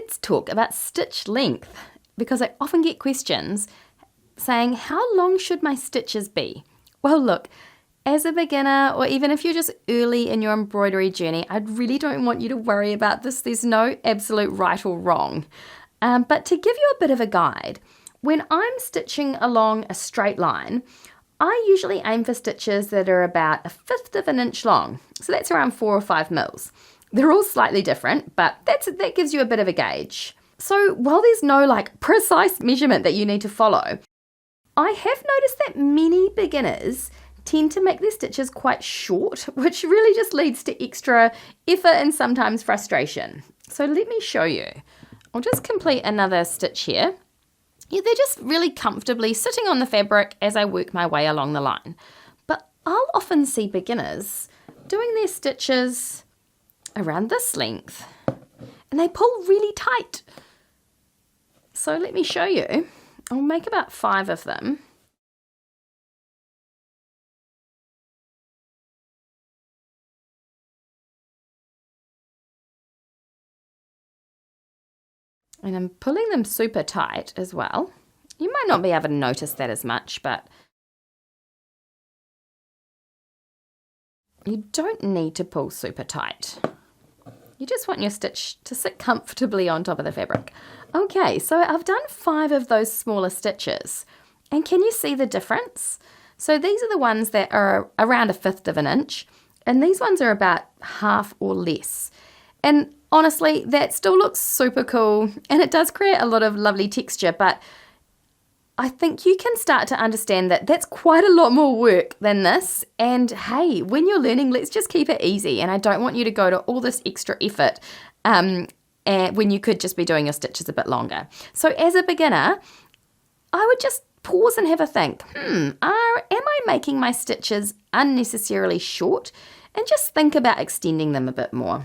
let's talk about stitch length, because I often get questions saying, how long should my stitches be? Well, look, as a beginner, or even if you're just early in your embroidery journey, I really don't want you to worry about this. There's no absolute right or wrong. But to give you a bit of a guide, when I'm stitching along a straight line, I usually aim for stitches that are about 1/5 of an inch long. So that's around 4 or 5 mils. They're all slightly different, but that gives you a bit of a gauge. So while there's no precise measurement that you need to follow, I have noticed that many beginners tend to make their stitches quite short, which really just leads to extra effort and sometimes frustration. So let me show you. I'll just complete another stitch here. Yeah, they're just really comfortably sitting on the fabric as I work my way along the line. But I'll often see beginners doing their stitches around this length, and they pull really tight. So let me show you. I'll make about 5 of them. And I'm pulling them super tight as well. You might not be able to notice that as much, but you don't need to pull super tight. You just want your stitch to sit comfortably on top of the fabric. Okay, so I've done 5 of those smaller stitches. And can you see the difference? So these are the ones that are around 1/5 of an inch, and these ones are about half or less. And honestly, that still looks super cool, and it does create a lot of lovely texture, but I think you can start to understand that that's quite a lot more work than this. And hey, when you're learning, let's just keep it easy. And I don't want you to go to all this extra effort and when you could just be doing your stitches a bit longer. So as a beginner, I would just pause and have a think. Am I making my stitches unnecessarily short? And just think about extending them a bit more.